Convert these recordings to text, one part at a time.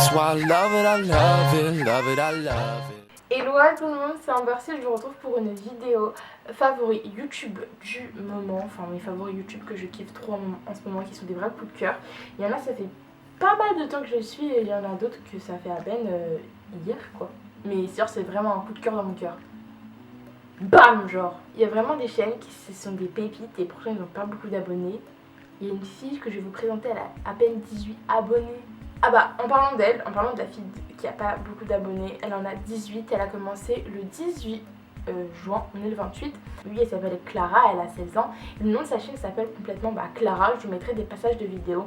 That's why I love it, I love it, love it, I love it. Hello à tout le monde, c'est Ambercy, je vous retrouve pour une vidéo favoris YouTube du moment, enfin mes favoris YouTube que je kiffe trop en ce moment, qui sont des vrais coups de cœur. Il y en a, ça fait pas mal de temps que je suis et il y en a d'autres que ça fait à peine hier quoi. Mais c'est vraiment un coup de cœur dans mon cœur. Bam, genre. Il y a vraiment des chaînes qui sont des pépites et pourtant ils n'ont pas beaucoup d'abonnés. Il y a une fille que je vais vous présenter, elle a à peine 18 abonnés. Ah bah, en parlant d'elle, en parlant de la fille qui a pas beaucoup d'abonnés, elle en a 18, elle a commencé le 18 juin, on est le 28. Oui, elle s'appelle Clara, elle a 16 ans. Le nom de sa chaîne s'appelle complètement Clara, je vous mettrai des passages de vidéos.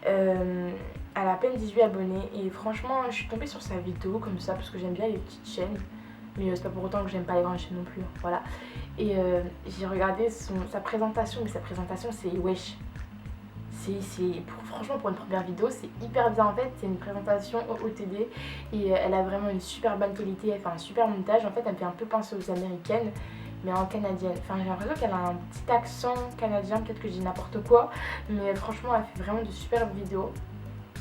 Elle a à peine 18 abonnés et franchement, je suis tombée sur sa vidéo comme ça parce que j'aime bien les petites chaînes. Mais c'est pas pour autant que j'aime pas les grandes chaînes non plus, voilà. Et j'ai regardé sa présentation, mais sa présentation c'est wesh. Franchement pour une première vidéo c'est hyper bien en fait, c'est une présentation OOTD et elle a vraiment une super bonne qualité, elle fait un super montage, en fait elle me fait un peu penser aux américaines mais en canadienne, enfin j'ai l'impression qu'elle a un petit accent canadien, peut-être que je dis n'importe quoi, mais franchement elle fait vraiment de superbes vidéos.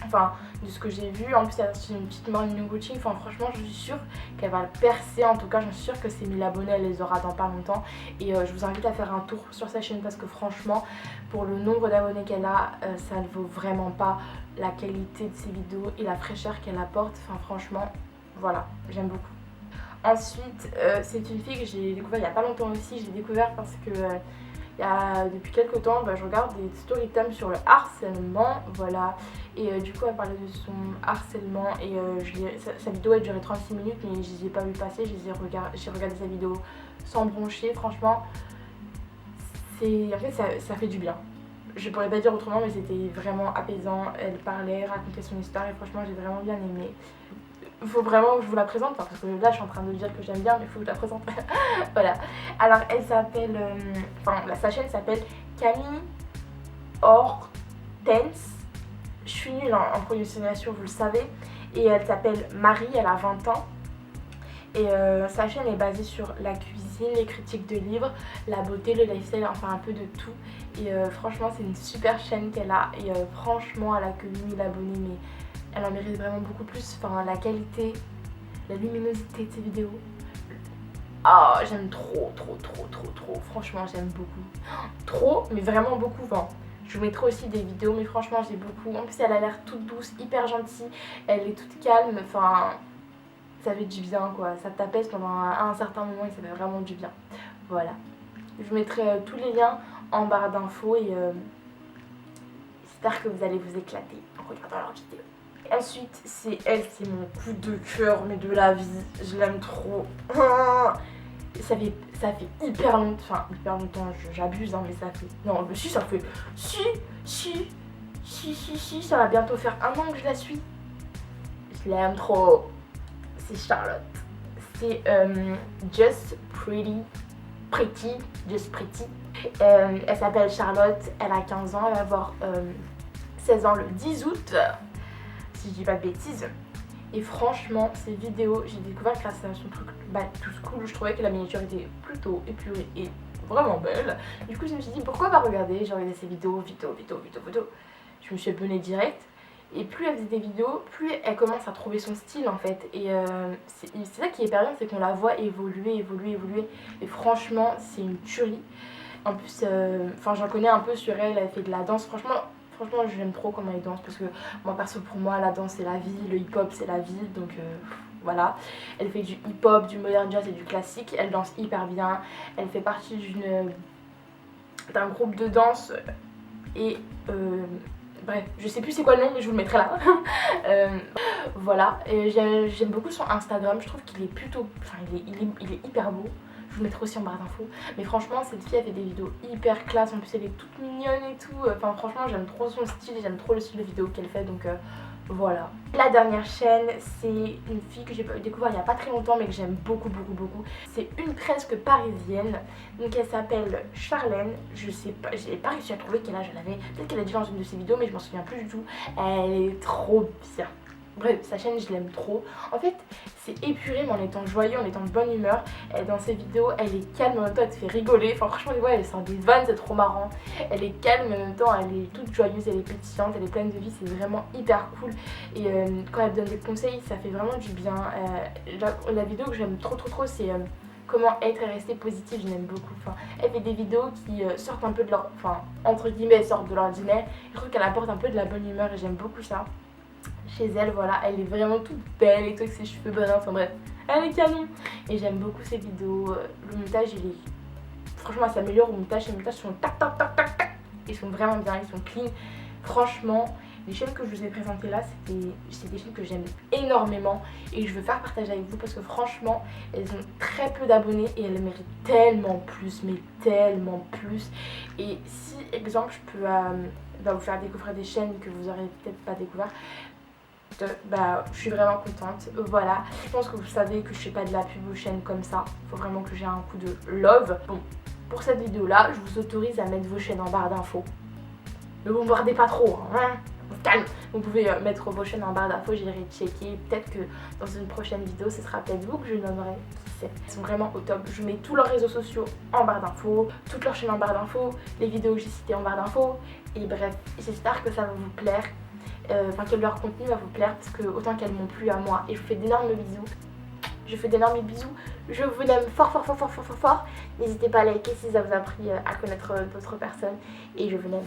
Enfin, de ce que j'ai vu, en plus elle a sorti une petite morning routine, enfin franchement je suis sûre qu'elle va le percer, en tout cas je suis sûre que ses 1000 abonnés elle les aura dans pas longtemps et je vous invite à faire un tour sur sa chaîne parce que franchement pour le nombre d'abonnés qu'elle a, ça ne vaut vraiment pas la qualité de ses vidéos et la fraîcheur qu'elle apporte, enfin franchement voilà, j'aime beaucoup. Ensuite, c'est une fille que j'ai découvert il n'y a pas longtemps aussi, je l'ai découvert parce que depuis quelques temps, je regarde des story time sur le harcèlement, voilà. Et du coup, elle parlait de son harcèlement et sa vidéo elle durait 36 minutes, mais je les ai pas vu passer, j'ai regardé sa vidéo sans broncher, franchement. En fait, ça fait du bien. Je pourrais pas dire autrement, mais c'était vraiment apaisant. Elle parlait, racontait son histoire et franchement, j'ai vraiment bien aimé. Il faut vraiment que je vous la présente parce que là je suis en train de dire que j'aime bien mais il faut que je la présente. Voilà. Alors elle s'appelle, sa chaîne s'appelle Camille Hortense. Je suis nulle en prononciation, vous le savez. Et elle s'appelle Marie, elle a 20 ans. Et sa chaîne est basée sur la cuisine, les critiques de livres, la beauté, le lifestyle, enfin un peu de tout. Et franchement c'est une super chaîne qu'elle a. Et franchement elle a que 8000 abonnés mais elle en mérite vraiment beaucoup plus, enfin la qualité, la luminosité de ses vidéos. Ah, j'aime trop, franchement j'aime beaucoup. Trop, mais vraiment beaucoup, enfin, je vous mettrai aussi des vidéos, mais franchement j'ai beaucoup. En plus elle a l'air toute douce, hyper gentille, elle est toute calme, enfin, ça fait du bien quoi. Ça t'apaise pendant un certain moment et ça fait vraiment du bien. Voilà. Je vous mettrai tous les liens en barre d'infos et j'espère que vous allez vous éclater en regardant leurs vidéos. Ensuite, c'est mon coup de cœur, mais de la vie, je l'aime trop. Ça fait hyper longtemps, j'abuse, mais ça fait... Non, si, ça fait... Si, ça va bientôt faire 1 an que je la suis. Je l'aime trop. C'est Charlotte. C'est Just Pretty, elle s'appelle Charlotte, elle a 15 ans, elle va avoir 16 ans le 10 août. Si je dis pas de bêtises. Et franchement, ces vidéos, j'ai découvert grâce à son truc tout cool. Je trouvais que la miniature était plutôt épurée et vraiment belle. Du coup, je me suis dit pourquoi pas regarder. J'ai regardé ses vidéos. Je me suis abonnée direct. Et plus elle faisait des vidéos, plus elle commence à trouver son style en fait. Et c'est ça qui est hyper bien, c'est qu'on la voit évoluer. Et franchement, c'est une tuerie. En plus, j'en connais un peu sur elle. Elle fait de la danse. Franchement, j'aime trop comment elle danse parce que moi, perso, pour moi, la danse c'est la vie, le hip-hop c'est la vie, donc voilà. Elle fait du hip-hop, du modern jazz et du classique, elle danse hyper bien, elle fait partie d'un groupe de danse et bref, je sais plus c'est quoi le nom mais je vous le mettrai là. Voilà, et j'aime beaucoup son Instagram, je trouve qu'il est plutôt, il est hyper beau. Je vous mettrai aussi en barre d'infos. Mais franchement, cette fille, elle fait des vidéos hyper classe. En plus, elle est toute mignonne et tout. Enfin, franchement, j'aime trop son style. J'aime trop le style de vidéo qu'elle fait. Donc, voilà. La dernière chaîne, c'est une fille que j'ai découvert il n'y a pas très longtemps, mais que j'aime beaucoup. C'est une presque parisienne. Donc, elle s'appelle Charlène. Je sais pas, j'ai pas réussi à trouver quel âge elle avait. Peut-être qu'elle a dit dans une de ses vidéos, mais je m'en souviens plus du tout. Elle est trop bien. Bref, sa chaîne, je l'aime trop. En fait, c'est épuré, mais en étant joyeux, en étant de bonne humeur. Dans ses vidéos, elle est calme, mais en même temps, elle te fait rigoler. Enfin, franchement, ouais, elle sort des vannes, c'est trop marrant. Elle est calme, mais en même temps, elle est toute joyeuse, elle est pétillante, elle est pleine de vie. C'est vraiment hyper cool. Et quand elle donne des conseils, ça fait vraiment du bien. La vidéo que j'aime trop, c'est comment être et rester positive. Je l'aime beaucoup. Enfin, elle fait des vidéos qui sortent un peu de leur... Enfin, entre guillemets, sortent de l'ordinaire. Je trouve qu'elle apporte un peu de la bonne humeur et j'aime beaucoup ça. Chez elle, voilà, elle est vraiment toute belle et tout avec ses cheveux bruns, enfin bref, elle est canon. Et j'aime beaucoup ses vidéos, le montage il est, franchement elle s'améliore au montage, les montages sont tac tac tac tac tac, ils sont vraiment bien, ils sont clean. Franchement, les chaînes que je vous ai présentées là, c'est des chaînes que j'aime énormément et que je veux faire partager avec vous parce que franchement, elles ont très peu d'abonnés et elles méritent tellement plus, mais tellement plus. Et si, exemple, je peux vous faire découvrir des chaînes que vous aurez peut-être pas découvert, je suis vraiment contente. Voilà, je pense que vous savez que je fais pas de la pub aux chaînes comme ça. Faut vraiment que j'ai un coup de love. Bon, pour cette vidéo là, je vous autorise à mettre vos chaînes en barre d'infos. Ne vous bombardez pas trop, hein. Calme. Vous pouvez mettre vos chaînes en barre d'infos, j'irai checker. Peut-être que dans une prochaine vidéo, ce sera peut-être vous que je nommerai. Qui sait. Ils sont vraiment au top. Je mets tous leurs réseaux sociaux en barre d'infos, toutes leurs chaînes en barre d'infos, les vidéos que j'ai citées en barre d'infos. Et bref, j'espère que ça va vous plaire. Que leur contenu va vous plaire parce que autant qu'elles m'ont plu à moi. Et je vous fais d'énormes bisous. Je vous aime fort. N'hésitez pas à liker si ça vous a pris à connaître d'autres personnes. Et je vous aime.